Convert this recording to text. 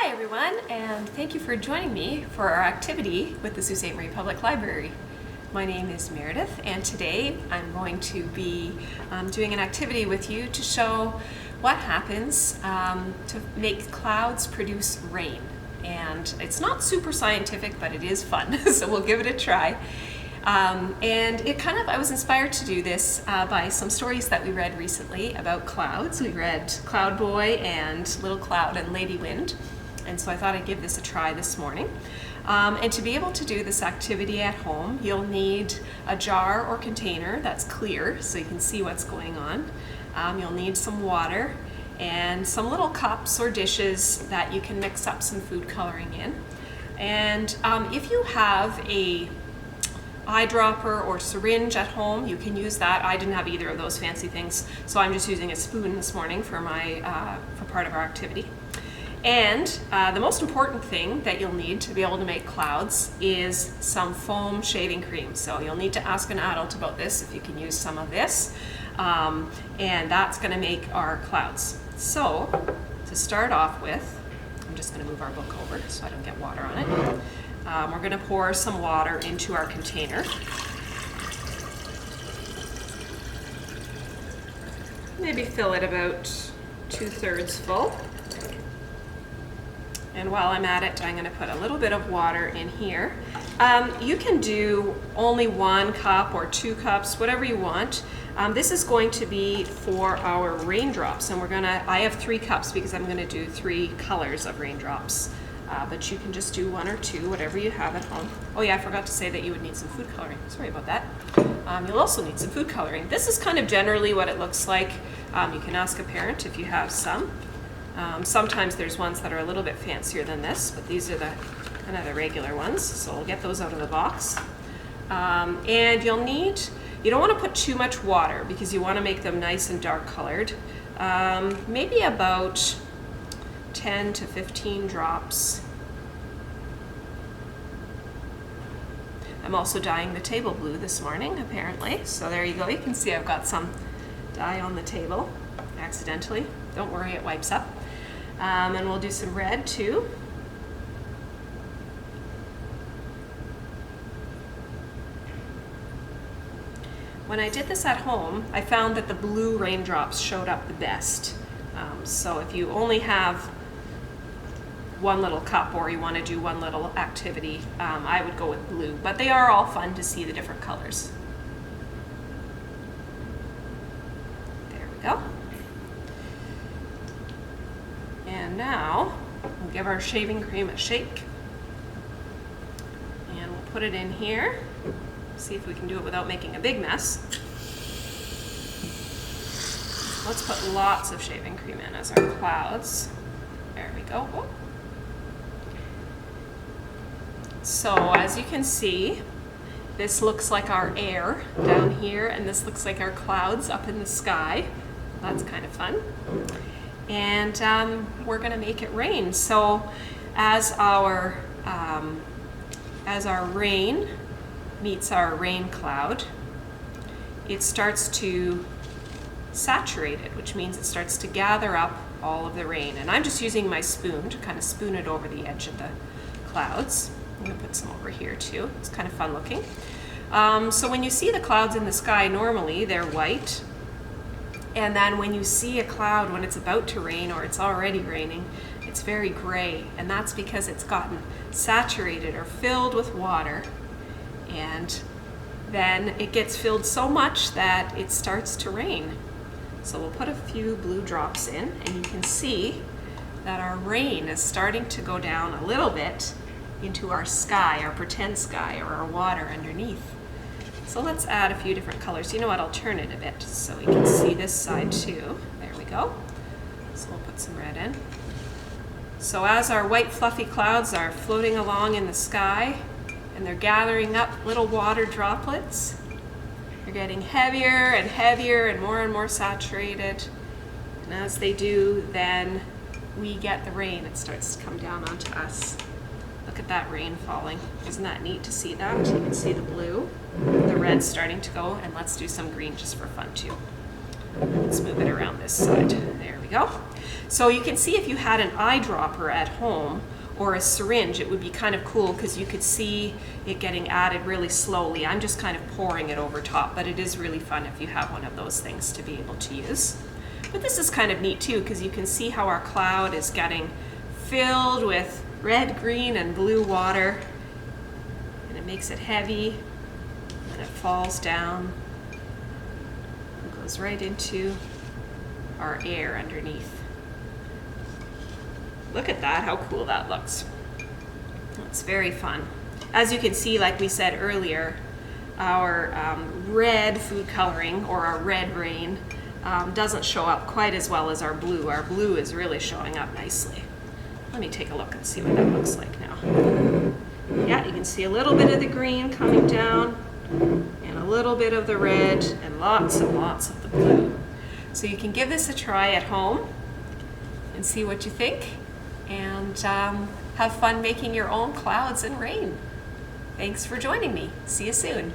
Hi everyone, and thank you for joining me for our activity with the Sault Ste. Marie Public Library. My name is Meredith, and today I'm going to be doing an activity with you to show what happens to make clouds produce rain. And it's not super scientific, but it is fun, so we'll give it a try. And I was inspired to do this by some stories that we read recently about clouds. We read Cloud Boy and Little Cloud and Lady Wind. And so I thought I'd give this a try this morning. And to be able to do this activity at home, you'll need a jar or container that's clear so you can see what's going on. You'll need some water and some little cups or dishes that you can mix up some food coloring in. And if you have a eyedropper or syringe at home, you can use that. I didn't have either of those fancy things, so I'm just using a spoon this morning for for part of our activity. And the most important thing that you'll need to be able to make clouds is some foam shaving cream. So you'll need to ask an adult about this if you can use some of this. And that's going to make our clouds. So to start off with, I'm just going to move our book over so I don't get water on it. We're going to pour some water into our container. Maybe fill it about 2/3 full. And while I'm at it, I'm going to put a little bit of water in here. You can do only 1 cup or 2 cups, whatever you want. This is going to be for our raindrops, and I have 3 cups because I'm going to do 3 colors of raindrops. But you can just do 1 or 2, whatever you have at home. Oh yeah, I forgot to say that you would need some food coloring. Sorry about that. You'll also need some food coloring. This is kind of generally what it looks like. You can ask a parent if you have some. Sometimes there's ones that are a little bit fancier than this, but these are the kind of the regular ones. So we'll get those out of the box. And you don't want to put too much water because you want to make them nice and dark colored. Maybe about 10 to 15 drops. I'm also dyeing the table blue this morning, apparently. So there you go. You can see I've got some dye on the table accidentally. Don't worry, it wipes up. And we'll do some red too. When I did this at home, I found that the blue raindrops showed up the best. So if you only have 1 little cup or you want to do 1 little activity, I would go with blue, but they are all fun to see the different colors. There we go. And now we'll give our shaving cream a shake. And we'll put it in here. See if we can do it without making a big mess. Let's put lots of shaving cream in as our clouds. There we go. Oh. So as you can see, this looks like our air down here, and this looks like our clouds up in the sky. That's kind of fun. And we're going to make it rain. So as our rain meets our rain cloud, it starts to saturate it, which means it starts to gather up all of the rain. And I'm just using my spoon to kind of spoon it over the edge of the clouds. I'm going to put some over here too. It's kind of fun looking. So when you see the clouds in the sky, normally they're white. And then when you see a cloud when it's about to rain or it's already raining, it's very gray. And that's because it's gotten saturated or filled with water. And then it gets filled so much that it starts to rain. So we'll put a few blue drops in, and you can see that our rain is starting to go down a little bit into our sky, our pretend sky, or our water underneath. So let's add a few different colors. You know what, I'll turn it a bit so we can see this side too. There we go. So we'll put some red in. So as our white fluffy clouds are floating along in the sky and they're gathering up little water droplets, they're getting heavier and heavier and more saturated. And as they do, then we get the rain. It starts to come down onto us. Look at that rain falling. Isn't that neat to see that? You can see the blue, the red starting to go, and let's do some green just for fun too. Let's move it around this side. There we go. So you can see if you had an eyedropper at home or a syringe, it would be kind of cool because you could see it getting added really slowly. I'm just kind of pouring it over top, but it is really fun if you have one of those things to be able to use. But this is kind of neat too because you can see how our cloud is getting filled with red, green, and blue water. And it makes it heavy and it falls down and goes right into our air underneath. Look at that, how cool that looks. It's very fun. As you can see, like we said earlier, our red food coloring, or our red rain, doesn't show up quite as well as our blue. Our blue is really showing up nicely. Let me take a look and see what that looks like now. Yeah, you can see a little bit of the green coming down, and a little bit of the red, and lots of the blue. So you can give this a try at home and see what you think, and have fun making your own clouds and rain. Thanks for joining me. See you soon.